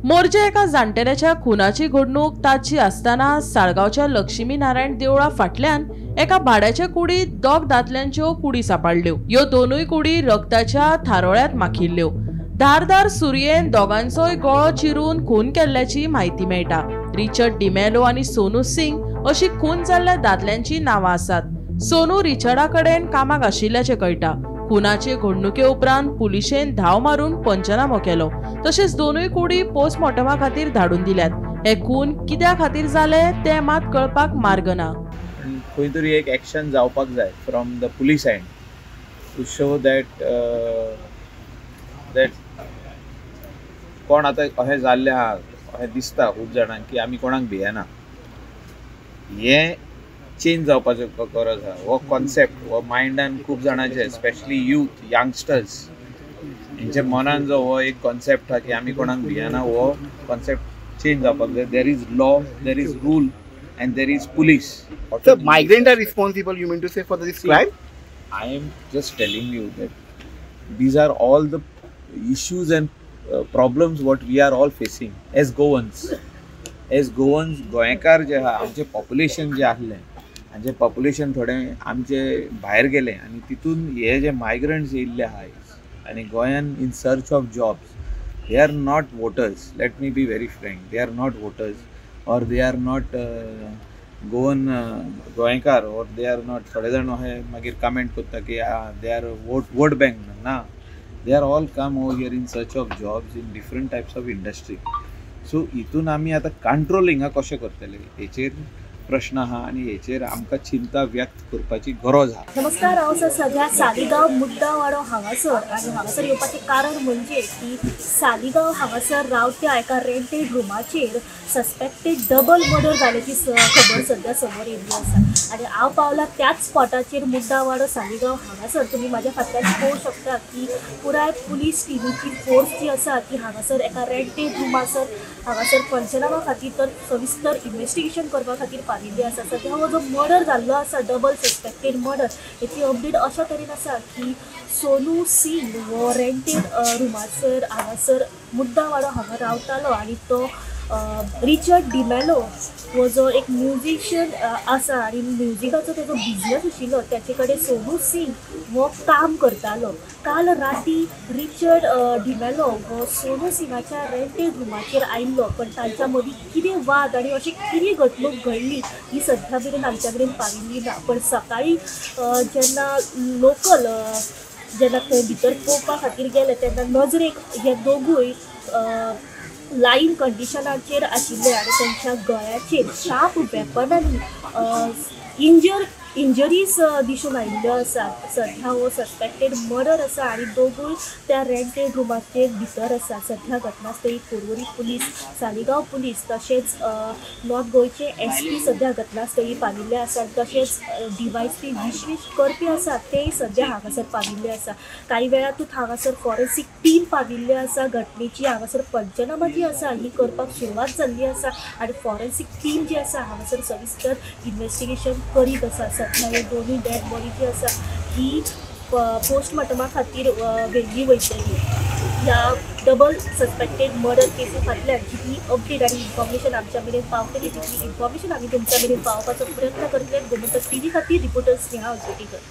मोर्जे एका जाणटेल्याच्या खुनाची घडणूक ताची आसतना साळगावच्या लक्ष्मी नारायण देवळा फाटल्यान एका भाड्याच्या कुडीत दोग दादल्यांच्यो कुडी सापडल्यो। ह्यो दोनूय कुडी रक्ताच्या थारोळ्यात माखिल्ल्यो। धारदार सुरयेन दोगांचोय गळो चिरून खून केल्ल्याची म्हायती मेळटा। रिचर्ड डिमेलो आणि सोनू सिंग अशी खून जाल्ल्या दादल्यांची नांवां आसात। सोनू रिचर्डा कडेन कामाक आशिल्ल्याचे कळटा। खुनाचे घडणुके उपरांत पुलिशेन धाव मारून पंचनामो केलो। तशेंच दोनूय कुडी पोस्टमॉर्टमा खातीर धाडून दिल्यात। हे खून कित्या खातीर जाले ते मात कळपाक मार्ग ना। खंय तरी एक एक्शन जावपाक जाय from the police and to show that कोण आतां अशें जाल्लें आहा अशें दिसता खूब जाणांक की आमी कोणाक भियेना। हें चेंज जावपाचो गरज आहा। हो कॉन्सेप्ट हो मायंडान खूब जाणांचे स्पेशली यूथ यंगस्टर्स हेंच्या मनान जो हो एक कॉन्सेप्ट आहा की आमी कोणाक भियेना हो कॉन्सेप्ट चेंज जावपाक जाय। There is law, there is rule and there is police. So migrants are responsible, you mean to say, for this crime? I am just telling you that these are all the issues and problems what we are all facing as Goans. As Goans, गोंयकार जे आहा आमचे population जे आहले आमचे population थोडे आमचे भायर गेले आणि तितून हे जे मायग्रंट्स येयल्ले आहा आणि गोंयान in search of jobs they are not voters. Let me be very frank, they are not voters. Or they are not गोंयकार or they are not थोडे जाण अशे मागीर कमेंट करता की they are vote bank ना। they are all come over here in search of jobs in different types of industry. so हितून आमी आतां कंट्रोलिंग कशें करतले हेचेर प्रश्न आहा आणि हेचेर आमकां चिंता व्यक्त करपाची गरज आहा। नमस्कार, हांव सध्या सालिगांव मुद्दावाडो हांगासर आनी हांगासर येवपाचें कारण म्हणजे की सालिगांव हांगासर रावत्या एका रेंटेड रुमाचेर सस्पेक्टेड डबल मर्डर जाल्याची खबर सध्या समोर येयल्ली आसा। आनी हांव पावला त्याच स्पॉटाचेर मुद्दावाडो सालिगांव हांगासर। तुमी म्हाज्या फाटल्यान पळोवंक शकता की पुराय पुलीस टिमीची फोर्स जी आसा ती हांगासर एका रेंटेड रुमासर हांगासर पंचनामा खातीर तर सविस्तर इन्वेस्टिगेशन करपा खातीर पाविल्ली आसा। सध्या हो जो मर्डर जाल्लो आसा डबल सस्पेक्टेड मर्डर हेची अपडेट अशा तरेन आसा की सोनू सिंग हो रेंटेड रुमासर हांगासर मुद्दावाडो हांगा रावतालो आनी तो रिचर्ड डिमेलो हो जो एक म्युजिशियन आसा आनी म्युजिकाचो तेजो बिजनस आशिल्लो त्याचे कडेन सोनू सिंग हो काम करतालो। काल राती रिचर्ड डिमेलो हो सोनू सिंगाच्या रेंटेड रुमाचेर आयिल्लो, पण तांच्या मदीं कितें वाद आनी अशी कितें घडणूक घडली ही सध्या मेरेन आमच्या कडेन पाविल्ली ना। पण सकाळीं जेन्ना लोकल जेन्ना थंय भितर पळोवपा खातीर गेले तेन्ना नजरेक हे दोगूय लाईन कंडिशनाचेर आशिल्ले आनी तांच्या गळ्याचेर शार्प वेपनांनी इंजरीज दिसून आयिल्ल्यो आसात। सध्या हो सस्पेक्टेड मर्डर आसा आनी दोगूय त्या रेंटेड रुमाचेर भितर आसा। सध्या घटनास्थळी पर्वरी पुलीस, सालिगांव पुलीस तशेंच नॉर्थ गोंयचे SP सध्या घटनास्थळी पाविल्ले आसात। तशेंच DYSP विश्वेश करपी आसात तेय सध्या हांगासर पाविल्ले आसा। कांय वेळातूच हांगासर फॉरेन्सिक टीम पाविल्ले आसा। घटनेची हांगासर पंचनामा जी आसा ही करपाक सुरवात जाल्ली आसा आनी फॉरेन्सिक टीम जी आसा हांगासर सविस्तर इन्वेस्टिगेशन करीत आसा। सध्या ह्यो दोनूय डेड बॉडी जी आसा ही पोस्टमॉर्टमा खातीर व्हेल्ली वयतली। ह्या डबल सस्पेक्टेड मर्डर केसी फाटल्यान जितली अपडेट आनी इन्फॉर्मेशन आमच्या मेरेन पावतली तितली इन्फॉर्मेशन आमी तुमच्या मेरेन पावपाचो प्रयत्न करतले। गोमंतक TV खातीर रिपोर्टर स्नेहा उजगेकर।